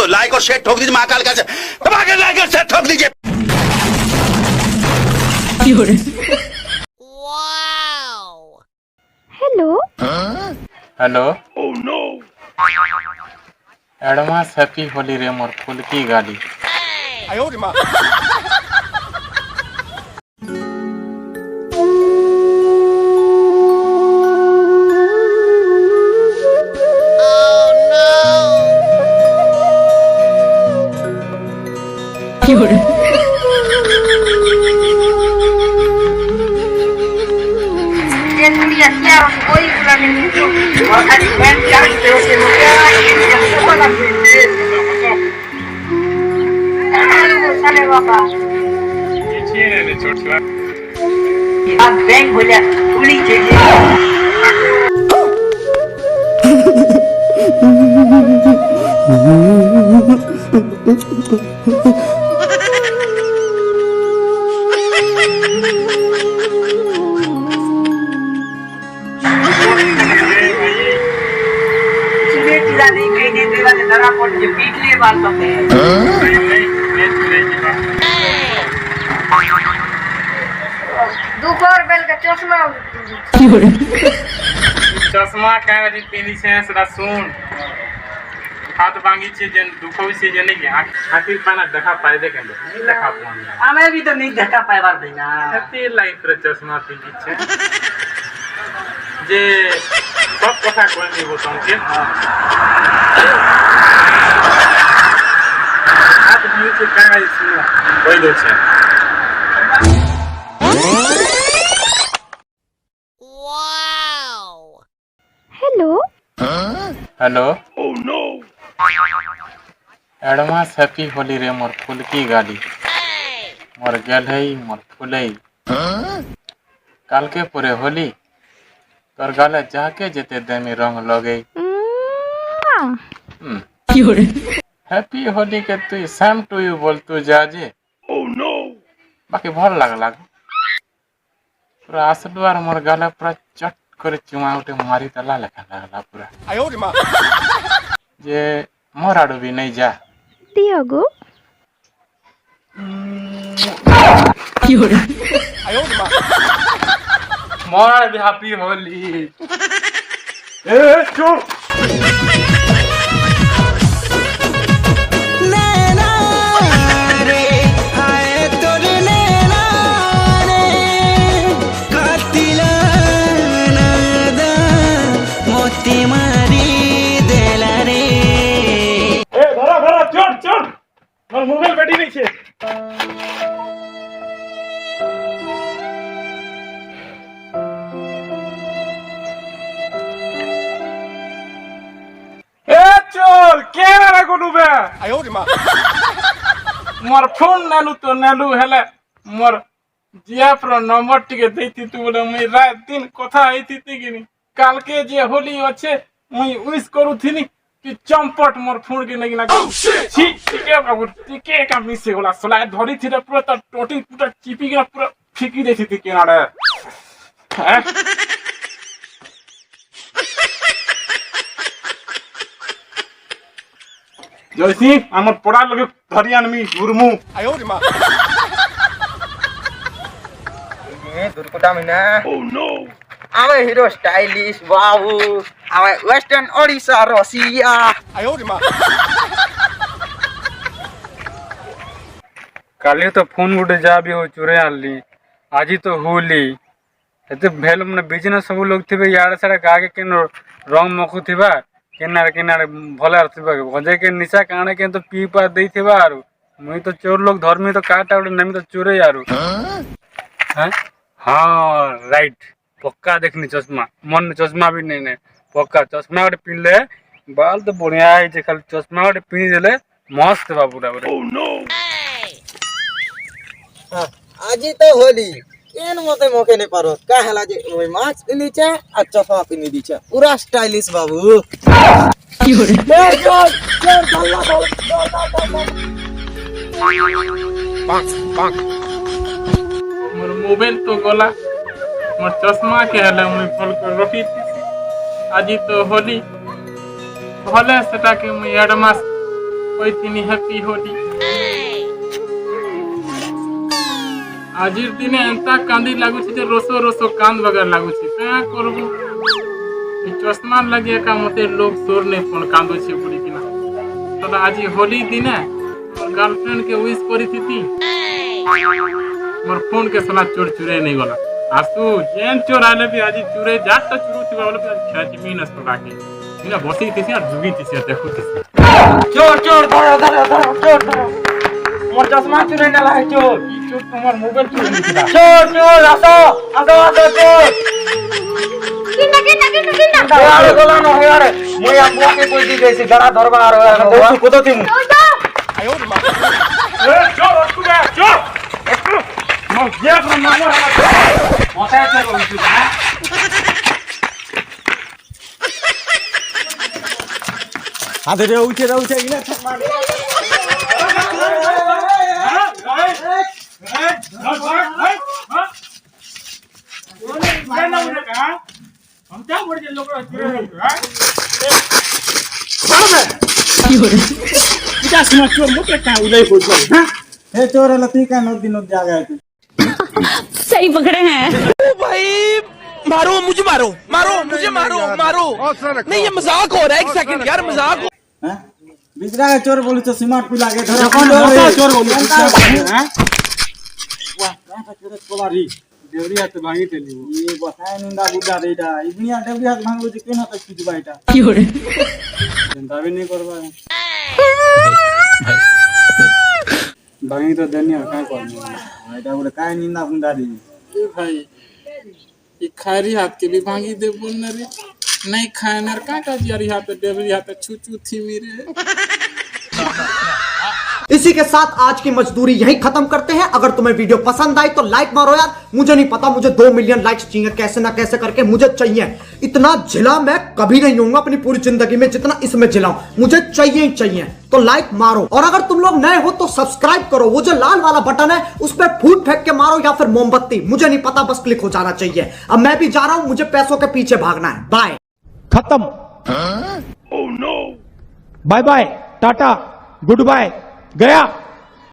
तो लाइक और शेयर ठोक दीजिए, महाकाल का दबा के लाइक और शेयर ठोक दीजिए। Hello hello. Oh no. Advance happy Holi रे मोर फुल की गाड़ी। आयो रे मां। दोपहर बेल का चश्मा चश्मा क्या पीनी से सुन हाथ बांगी छे जन दुखो से जने की आखिर पाना देखा पाए दे केंदो नहीं देखा पाऊं हमें भी तो नहीं देखा पाए बार देना हैप्पी लाइफ रे चश्मा पीनी छे जे सब कथा कोई नहीं बताऊं के हाथ बांगी छे क्या सुन कोई दो छे। Hello hello. Oh no. Advance happy Holi रे मोर फुल की गाड़ी मोर गेल है मोर फुलई काल के पूरे होली तोर गाले जाके जेते देमी रंग लगे हैप्पी होली के तू सेम टू यू बोल तू जा जे ओह नो। बाकी भल लागला पूरा आसडुआर मोर गाले पूरा चट करे चुमा उठे मारी तला लेखा लागला पूरा आयो रे मां। जे मोर आडू भी नहीं जा दियोगो आयो रे मां। मोर भी हैप्पी होली ए चुप मोबाइल बैठी नहीं छे ए चोर के रे कोडुबे आयो रे मां। मोर फोन नालू तो नालू हेले मोर जिया पर नंबर टिके देती तू बोले मुई रात दिन कथा आईती तिगिनी काल के जे होली अच्छे मुई विश करू थिनी कि चंपट मोर फोन के नहीं ना छी टिके बाबू टिके का मिसे होला सला धरी थिरे पूरा त टोटी पूरा चिपी के पूरा फिकी देती थी केनाडे हैं जैसी हमर पड़ा लगे धरियान मी गुरमु आयो रे मां। ए दुर्कुटा मिना ओह नो। आवे हीरो स्टाइलिश बाबू आवे वेस्टर्न ओडिशा रसिया आयो रे मां। काली तो फोन गुटे जा भी हो चुरे आली आज तो होली एते भेल मन बिजनेस सब लोग थिबे यार सारा गागे के रंग मखु थिबा केनार केनार भले थिबा भजे के निशा काणे के तो पी पा देई थिबा आरो मुई तो चोर लोग धर्मी तो काटा उडे नमी तो चोरे यारो हैं हां राइट पक्का देखनी चश्मा मन चश्मा भी नहीं ने पक्का चश्मा उडे पिनले बाल तो बढ़िया है जे खाली चश्मा उडे पिनी देले मस्त बा पूरा पूरा ओह नो। आज तो होली केन मते मके नहीं पारो का हला जे ओय मास्क पिनी छे आ चश्मा पिनी दी छे पूरा स्टाइलिश बाबू की हो रे चल दल्ला दल मोर मोबाइल तो गला मोर चश्मा के हले मुई फल कर रखी आज तो होली भले सेटा के मुई एडवांस কইতিনি হ্যাপি হোলি। আজির দিনে এন্তা কান্দি লাগুছি যে রসো রসো কান্দ বগার লাগুছি, কা করবো? এই চশমা লাগি একা মতে লোক সোর নেই ফোন কান্দুছি বলি কিনা। তবে আজি হোলি দিনে গার্লফ্রেন্ড के উইশ করিথিতি, মোর ফোন के सोना चोर चुरे नहीं गला। आसु जेन चोर आले भी आज चुरे जाट तो चुरू थिबा बोले खेची मिनस तो काके इना बसी थिसी आ जुगी थिसी देखु थिसी। चोर चोर धरो धरो धरो चोर धरो मोर चश्मा चुरे नेला है चोर। ई चोर तुम्हार मोबाइल चोर निकला। चोर चोर आसो आसो आसो चोर यार गोला न यार মই আমুয়া के कोई दी गई गड़ा धरबा आ रहा है कुदो थी मु ए चोर अटकू बे चोर अटकू मो ये अपना मामो मोटा चोर होई है। आधे रे उठे इने मार हे चोर लती का नो दिन जा गए थे। सही पकड़े हैं। भाई मारो मुझे मारो मारो मुझे मारो मारो नहीं ये मजाक हो रहा है। एक सेकंड यार मजाक हो। हैं बिजरा का चोर बोलू तो सिमाट पिला के धरो चोर बोलू हैं वाह का चोर कोलारी देवरी हाथ भांगी तेली वो ये बताए निंदा बुड्ढा रेडा इबनिया देवरी हाथ भांगो जे केना तक किछ बाइटा चिंता भी नहीं करबा भांगी तो देनिया का करनी बाइटा बोले काय निंदा बुंदा दी ए भाई ये खारी हाथ के भी भांगी दे बोलने रे नहीं खानर का जियारी हाथ देवरी हाथ छू छू थी मेरे। इसी के साथ आज की मजदूरी यहीं खत्म करते हैं। अगर तुम्हें वीडियो पसंद आई तो लाइक मारो यार। मुझे नहीं पता, मुझे 2 मिलियन लाइक्स चाहिए, कैसे ना कैसे करके मुझे चाहिए। इतना झिला मैं कभी नहीं होऊंगा अपनी पूरी जिंदगी में जितना इसमें झिलाऊं, मुझे चाहिए ही चाहिए। तो लाइक मारो और अगर तुम लोग नए हो तो सब्सक्राइब करो। वो जो लाल वाला बटन है उस पर फूट फेंक के मारो या फिर मोमबत्ती, मुझे नहीं पता, बस क्लिक हो जाना चाहिए। अब मैं भी जा रहा हूं, मुझे पैसों के पीछे भागना है। बाय खत्म। Bye bye tata goodbye गया।